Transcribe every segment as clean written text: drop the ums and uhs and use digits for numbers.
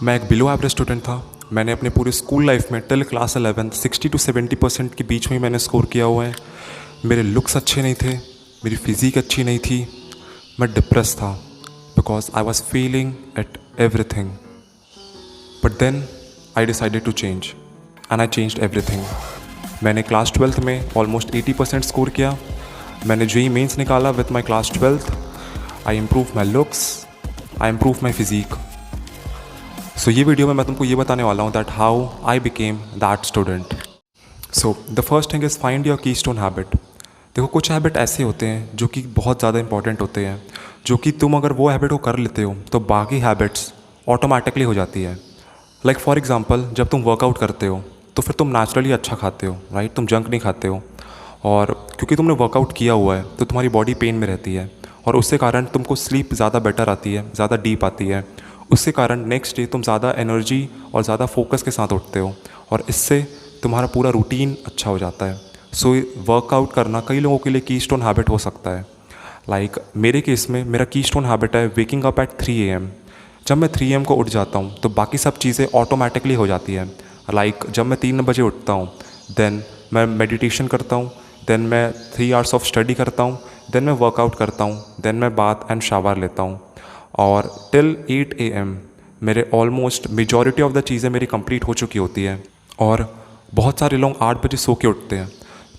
मैं एक below average student था। मैंने अपने पूरे स्कूल लाइफ में टिल क्लास 11 60 to 70% के बीच में ही मैंने स्कोर किया हुआ है। मेरे लुक्स अच्छे नहीं थे, मेरी फिज़ीक अच्छी नहीं थी, मैं डिप्रेस था because I was failing at everything. But then I decided to change and I changed everything. मैंने क्लास 12th में ऑलमोस्ट 80% स्कोर किया। मैंने जेईई मेंस निकाला with my class 12th। I improve my looks, I improve my physique. So ये video में मैं तुमको ये बताने वाला हूँ that how I became that student. So the first thing is find your keystone habit. देखो, कुछ हैबिट ऐसे होते हैं जो कि बहुत ज़्यादा इंपॉर्टेंट होते हैं, जो कि तुम अगर वो हैबिट को कर लेते हो तो बाकी हैबिट्स ऑटोमेटिकली हो जाती है। लाइक फॉर एग्जांपल, जब तुम वर्कआउट करते हो तो फिर तुम नेचुरली अच्छा खाते हो, राइट? तुम जंक नहीं खाते हो, और क्योंकि तुमने वर्कआउट किया हुआ है तो तुम्हारी बॉडी पेन में रहती है, और उससे कारण तुमको स्लीप ज़्यादा बेटर आती है, ज़्यादा डीप आती है। उससे कारण नेक्स्ट डे तुम ज़्यादा एनर्जी और ज़्यादा फोकस के साथ उठते हो, और इससे तुम्हारा पूरा रूटीन अच्छा हो जाता है। सो वर्कआउट करना कई लोगों के लिए कीस्टोन हैबिट हो सकता है। लाइक मेरे केस में मेरा कीस्टोन हैबिट है वेकिंग अप एट 3 AM। जब मैं 3 AM को उठ जाता हूँ तो बाकी सब चीज़ें ऑटोमेटिकली हो जाती है। लाइक जब मैं 3 बजे उठता हूँ, देन मैं मेडिटेशन करता हूँ, देन मैं 3 आवर्स ऑफ स्टडी करता हूँ, देन मैं वर्कआउट करता हूँ, देन मैं बाथ एंड शावर लेता हूँ, और टिल 8 AM मेरे ऑलमोस्ट मेजॉरिटी ऑफ द चीज़ें मेरी कंप्लीट हो चुकी होती है। और बहुत सारे लोग 8 बजे सो के उठते हैं।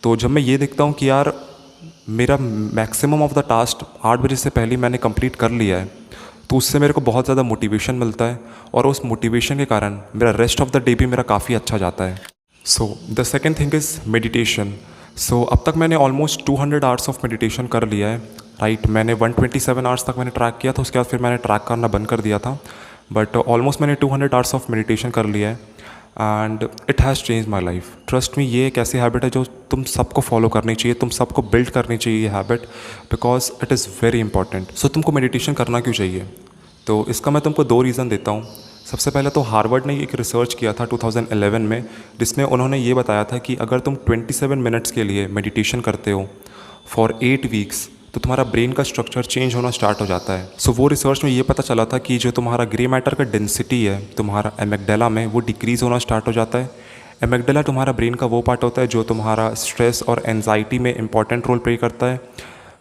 तो जब मैं ये देखता हूँ कि यार मेरा मैक्सिमम ऑफ द टास्क 8 बजे से पहले मैंने कंप्लीट कर लिया है, तो उससे मेरे को बहुत ज़्यादा मोटिवेशन मिलता है, और उस मोटिवेशन के कारण मेरा रेस्ट ऑफ द डे भी मेरा काफ़ी अच्छा जाता है। So the second thing is meditation. So अब तक मैंने ऑलमोस्ट 200 आवर्स ऑफ मेडिटेशन कर लिया है, राइट? मैंने 127 आवर्स तक मैंने ट्रैक किया था, उसके बाद फिर मैंने ट्रैक करना बंद कर दिया था, बट ऑलमोस्ट मैंने 200 आवर्स ऑफ मेडिटेशन कर लिया है, and it has change my life. Trust me, ये एक ऐसी हैबिट है जो तुम सबको फॉलो करनी चाहिए, तुम सबको बिल्ड करनी चाहिए ये habit, because it is very important. So तुमको मेडिटेशन करना क्यों चाहिए? तो इसका मैं तुमको 2 रीज़न देता हूँ। सबसे पहले तो हार्वर्ड ने एक रिसर्च किया था 2011 में, जिसमें उन्होंने ये बताया था कि अगर तुम 27 मिनट्स के लिए मेडिटेशन करते हो फॉर 8 वीक्स तो तुम्हारा ब्रेन का स्ट्रक्चर चेंज होना स्टार्ट हो जाता है। सो वो रिसर्च में ये पता चला था कि जो तुम्हारा ग्रे मैटर का डेंसिटी है तुम्हारा एमिगडाला में, वो डिक्रीज़ होना स्टार्ट हो जाता है। एमिगडाला तुम्हारा ब्रेन का वो पार्ट होता है जो तुम्हारा स्ट्रेस और एंजाइटी में इंपॉर्टेंट रोल प्ले करता है।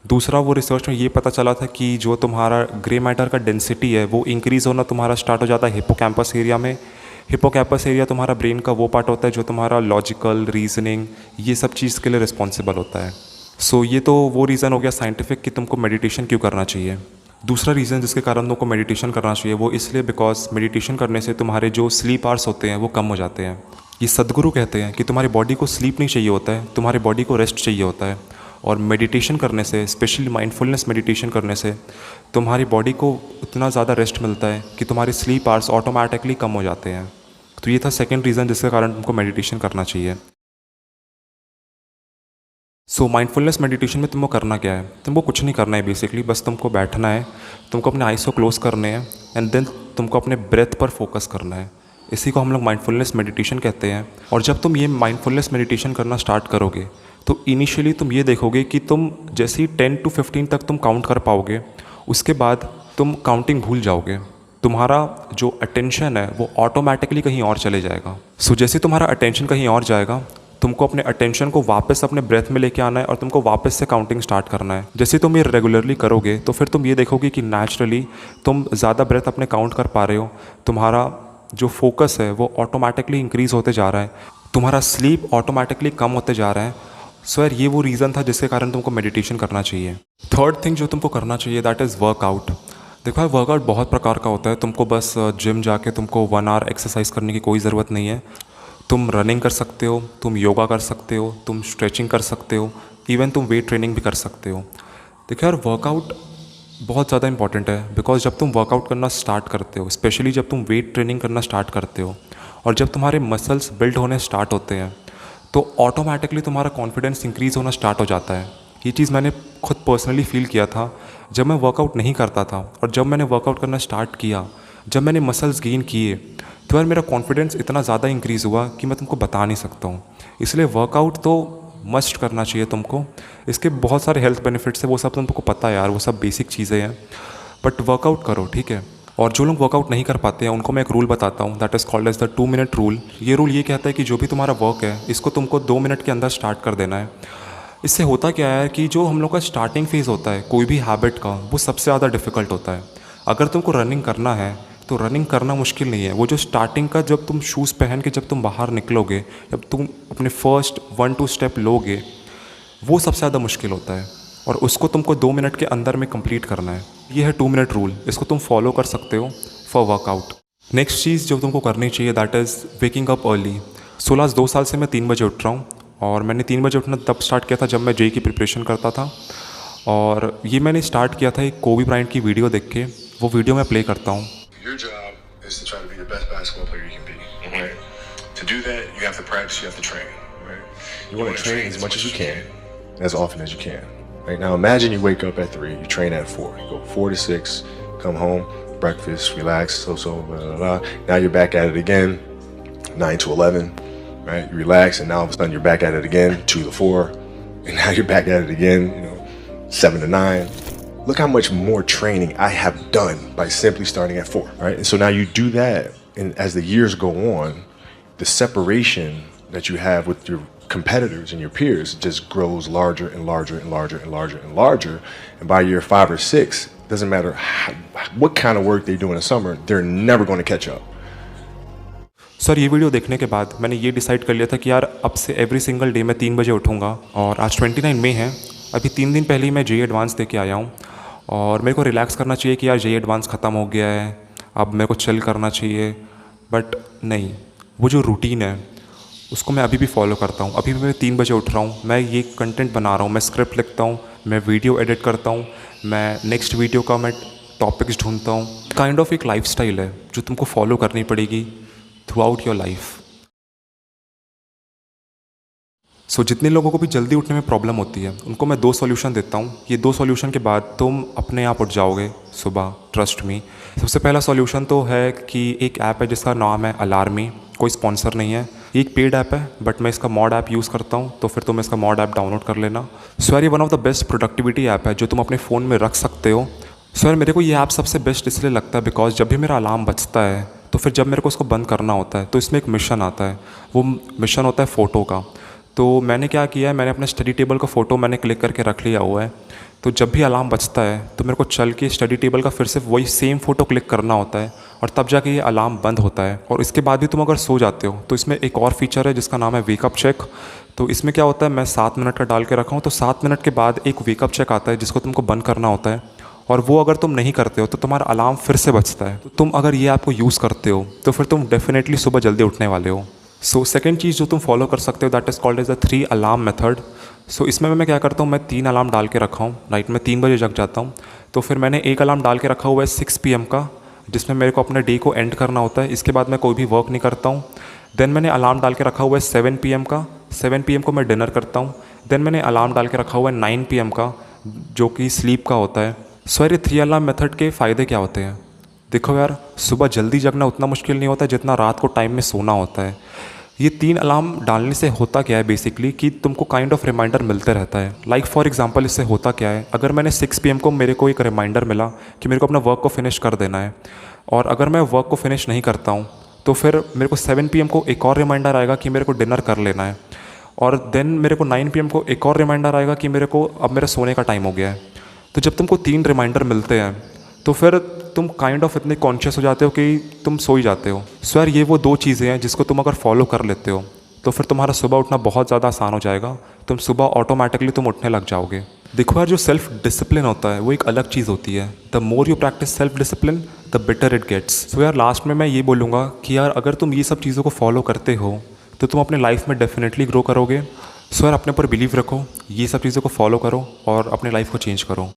दूसरा, वो रिसर्च में ये पता चला था कि जो तुम्हारा ग्रे मैटर का डेंसिटी है वो इंक्रीज़ होना तुम्हारा स्टार्ट हो जाता है हिप्पोकैम्पस एरिया में। हिप्पोकैम्पस एरिया तुम्हारा ब्रेन का वो पार्ट होता है जो तुम्हारा लॉजिकल रीजनिंग ये सब चीज़ के लिए रिस्पॉन्सिबल होता है। सो ये तो वो रीज़न हो गया साइंटिफिक कि तुमको मेडिटेशन क्यों करना चाहिए। दूसरा रीज़न जिसके कारण तुमको मेडिटेशन करना चाहिए वो इसलिए बिकॉज मेडिटेशन करने से तुम्हारे जो स्लीप आवर्स होते हैं वो कम हो जाते हैं। ये सदगुरु कहते हैं कि तुम्हारी बॉडी को स्लीप नहीं चाहिए होता है, तुम्हारी बॉडी को रेस्ट चाहिए होता है, और मेडिटेशन करने से, स्पेशली माइंडफुलनेस मेडिटेशन करने से तुम्हारी बॉडी को इतना ज़्यादा रेस्ट मिलता है कि तुम्हारे स्लीप आवर्स ऑटोमेटिकली कम हो जाते हैं। तो ये था सेकंड रीज़न जिसके कारण तुमको मेडिटेशन करना चाहिए। सो माइंडफुलनेस मेडिटेशन में तुमको करना क्या है? तुमको कुछ नहीं करना है बेसिकली, बस तुमको बैठना है, तुमको अपने आइज़ को क्लोज करने हैं, एंड देन तुमको अपने ब्रेथ पर फोकस करना है। इसी को हम लोग माइंडफुलनेस मेडिटेशन कहते हैं। और जब तुम ये माइंडफुलनेस मेडिटेशन करना स्टार्ट करोगे तो इनिशियली तुम ये देखोगे कि तुम जैसे ही 10 to 15 तक तुम काउंट कर पाओगे, उसके बाद तुम काउंटिंग भूल जाओगे। तुम्हारा जो अटेंशन है वो ऑटोमेटिकली कहीं और चले जाएगा। सो जैसे तुम्हारा अटेंशन कहीं और जाएगा, तुमको अपने अटेंशन को वापस अपने ब्रेथ में लेके आना है, और तुमको वापस से काउंटिंग स्टार्ट करना है। जैसे तुम ये रेगुलरली करोगे तो फिर तुम ये देखोगे कि नेचुरली तुम ज़्यादा ब्रेथ अपने काउंट कर पा रहे हो, तुम्हारा जो फोकस है वो ऑटोमेटिकली इंक्रीज़ होते जा रहा है, तुम्हारा स्लीप ऑटोमेटिकली कम होते जा रहा है। सो यार, ये वो रीज़न था जिसके कारण तुमको मेडिटेशन करना चाहिए। थर्ड थिंग जो तुमको करना चाहिए दैट इज़ वर्कआउट। देखो यार, वर्कआउट बहुत प्रकार का होता है। तुमको बस जिम जाके तुमको 1 आवर एक्सरसाइज करने की कोई ज़रूरत नहीं है। तुम रनिंग कर सकते हो, तुम योगा कर सकते हो, तुम स्ट्रेचिंग कर सकते हो, इवन तुम वेट ट्रेनिंग भी कर सकते हो। देखो यार, वर्कआउट बहुत ज़्यादा इंपॉर्टेंट है, बिकॉज जब तुम वर्कआउट करना स्टार्ट करते हो, स्पेशली जब तुम वेट ट्रेनिंग करना स्टार्ट करते हो, और जब तुम्हारे मसल्स बिल्ड होने स्टार्ट होते हैं, तो ऑटोमेटिकली तुम्हारा कॉन्फिडेंस इंक्रीज़ होना स्टार्ट हो जाता है। ये चीज़ मैंने खुद पर्सनली फील किया था जब मैं वर्कआउट नहीं करता था, और जब मैंने वर्कआउट करना स्टार्ट किया, जब मैंने मसल्स गेन किए, तो यार मेरा कॉन्फिडेंस इतना ज़्यादा इंक्रीज़ हुआ कि मैं तुमको बता नहीं सकता हूँ। इसलिए वर्कआउट तो मस्ट करना चाहिए तुमको। इसके बहुत सारे हेल्थ बेनिफिट्स है, वो सब तुमको पता है यार, वो सब बेसिक चीज़ें हैं, बट वर्कआउट करो, ठीक है? और जो लोग वर्कआउट नहीं कर पाते हैं उनको मैं एक रूल बताता हूँ, that is called as the 2 minute rule. ये रूल ये कहता है कि जो भी तुम्हारा वर्क है इसको तुमको 2 मिनट के अंदर स्टार्ट कर देना है। इससे होता क्या है कि जो हम लोग का स्टार्टिंग फेज़ होता है कोई भी हैबिट का, वो सबसे ज़्यादा डिफ़िकल्ट होता है। अगर तुमको रनिंग करना है तो रनिंग करना मुश्किल नहीं है, वो जो स्टार्टिंग का जब तुम शूज़ पहन के जब तुम बाहर निकलोगे, जब तुम अपने फर्स्ट 1-2 स्टेप लोगे, वो सबसे ज़्यादा मुश्किल होता है और उसको तुमको 2 मिनट के अंदर में कंप्लीट करना है। ये है 2 मिनट रूल, इसको तुम फॉलो कर सकते हो फॉर वर्कआउट। नेक्स्ट चीज़ जो तुमको करनी चाहिए that is waking up early. 2 साल से मैं 3 बजे उठ रहा हूँ और मैंने 3 बजे उठना तब स्टार्ट किया था जब मैं जेईई की प्रिपरेशन करता था। और ये मैंने स्टार्ट किया था एक कोबी ब्रायंट की वीडियो देख के, वो वीडियो मैं प्ले करता हूँ। Your job is to try to be the best basketball player you can be. Right? To do that, you have to practice, you have to train. Right? You want to train as much as you can, as often as you can. Right now, imagine you wake up at 3, you train at 4, you go 4 to 6, come home, breakfast, relax, blah, blah, blah. Now you're back at it again, 9 to 11, right? You relax, and now all of a sudden you're back at it again, 2 to 4, and now you're back at it again, 7 to 9. Look how much more training I have done by simply starting at 4, right? And so now you do that, and as the years go on, the separation that you have with your competitors and your peers just grows larger and larger and larger and larger and larger. And by year 5 or 6, doesn't matter what kind of work they do in the summer, they're never going to catch up. Sir ये video देखने के बाद मैंने ये decide कर लिया था कि यार अब से एवरी सिंगल डे मैं 3 बजे उठूँगा। और आज 29 मई है, अभी 3 दिन पहले ही मैं जेईई एडवांस दे के आया हूँ और मेरे को रिलैक्स करना चाहिए कि यार जेईई एडवांस ख़त्म हो गया है, अब मेरे को चिल करना चाहिए। बट नहीं, वो जो रूटीन है उसको मैं अभी भी फॉलो करता हूँ। अभी भी मैं 3 बजे उठ रहा हूँ, मैं ये कंटेंट बना रहा हूँ, मैं स्क्रिप्ट लिखता हूँ, मैं वीडियो एडिट करता हूँ, मैं नेक्स्ट वीडियो का मैं टॉपिक्स ढूंढता हूँ। काइंड ऑफ एक लाइफस्टाइल है जो तुमको फॉलो करनी पड़ेगी थ्रू आउट योर लाइफ। सो जितने लोगों को भी जल्दी उठने में प्रॉब्लम होती है उनको मैं 2 सॉल्यूशन देता हूँ। ये 2 सॉल्यूशन के बाद तुम अपने आप उठ जाओगे सुबह, ट्रस्ट मी। सबसे पहला सॉल्यूशन तो है कि एक ऐप है जिसका नाम है अलार्मी, कोई स्पॉन्सर नहीं है, ये एक पेड ऐप है बट मैं इसका मॉड ऐप यूज़ करता हूँ, तो फिर तुम इसका मॉड ऐप डाउनलोड कर लेना। सो यार ये one of the best productivity app है जो तुम अपने फ़ोन में रख सकते हो। सो यार मेरे को ये ऐप सबसे बेस्ट इसलिए लगता है बिकॉज जब भी मेरा अलार्म बजता है तो फिर जब मेरे को उसको बंद करना होता है तो इसमें एक मिशन आता है, वो मिशन होता है फ़ोटो का। तो मैंने क्या किया है, मैंने अपने स्टडी टेबल का फ़ोटो मैंने क्लिक करके रख लिया हुआ है, तो जब भी अलार्म बजता है तो मेरे को चल के स्टडी टेबल का फिर से वही सेम फ़ोटो क्लिक करना होता है और तब जाके ये अलार्म बंद होता है। और इसके बाद भी तुम अगर सो जाते हो तो इसमें एक और फीचर है जिसका नाम है वेकअप चेक। तो इसमें क्या होता है, मैं 7 मिनट का डाल के रखा हूँ, तो 7 मिनट के बाद एक वेकअप चेक आता है जिसको तुमको बंद करना होता है और वो अगर तुम नहीं करते हो तो तुम्हारा अलार्म फिर से बजता है। तो तुम अगर ये ऐप को यूज़ करते हो तो फिर तुम डेफिनेटली सुबह जल्दी उठने वाले हो। सो सेकेंड चीज़ जो तुम फॉलो कर सकते हो that is called as the 3 alarm method. So इसमें मैं क्या करता हूँ, मैं 3 अलार्म डाल के रखा हूँ, राइट, मैं 3 बजे जग जाता हूँ, तो फिर मैंने एक अलार्म डाल के रखा हुआ है 6 PM का जिसमें मेरे को अपने डे को एंड करना होता है। इसके बाद मैं कोई भी वर्क नहीं करता हूँ। देन मैंने अलार्म डाल के रखा हुआ है 7 PM का, 7 PM को मैं डिनर करता हूँ। देन मैंने अलार्म डाल के रखा हुआ है 9 PM का जो कि स्लीप का होता है। सो यार ये 3 अलार्म मेथड के फ़ायदे क्या होते हैं, देखो यार सुबह जल्दी जगना उतना मुश्किल नहीं होता जितना रात को टाइम में सोना होता है। ये 3 अलार्म डालने से होता क्या है बेसिकली कि तुमको काइंड ऑफ रिमाइंडर मिलते रहता है। लाइक फॉर एग्जांपल इससे होता क्या है, अगर मैंने 6 PM को मेरे को एक रिमाइंडर मिला कि मेरे को अपना वर्क को फिनिश कर देना है और अगर मैं वर्क को फिनिश नहीं करता हूँ तो फिर मेरे को 7 PM को एक और रिमाइंडर आएगा कि मेरे को डिनर कर लेना है और देन मेरे को 9 PM को एक और रिमाइंडर आएगा कि मेरे को अब मेरे सोने का टाइम हो गया है। तो जब तुमको 3 रिमाइंडर मिलते हैं तो फिर तुम काइंड ऑफ इतने कॉन्शियस हो जाते हो कि तुम सो ही जाते हो। सो यार ये वो 2 चीज़ें हैं जिसको तुम अगर फॉलो कर लेते हो तो फिर तुम्हारा सुबह उठना बहुत ज़्यादा आसान हो जाएगा, तुम सुबह ऑटोमेटिकली तुम उठने लग जाओगे। देखो यार जो सेल्फ डिसिप्लिन होता है वो एक अलग चीज़ होती है। The more you practice self discipline the better it gets. So यार लास्ट में मैं ये बोलूँगा कि यार अगर तुम ये सब चीज़ों को फॉलो करते हो तो तुम अपने लाइफ में डेफिनेटली ग्रो करोगे। सो यार अपने ऊपर बिलीव रखो, ये सब चीज़ों को फॉलो करो और अपने लाइफ को चेंज करो।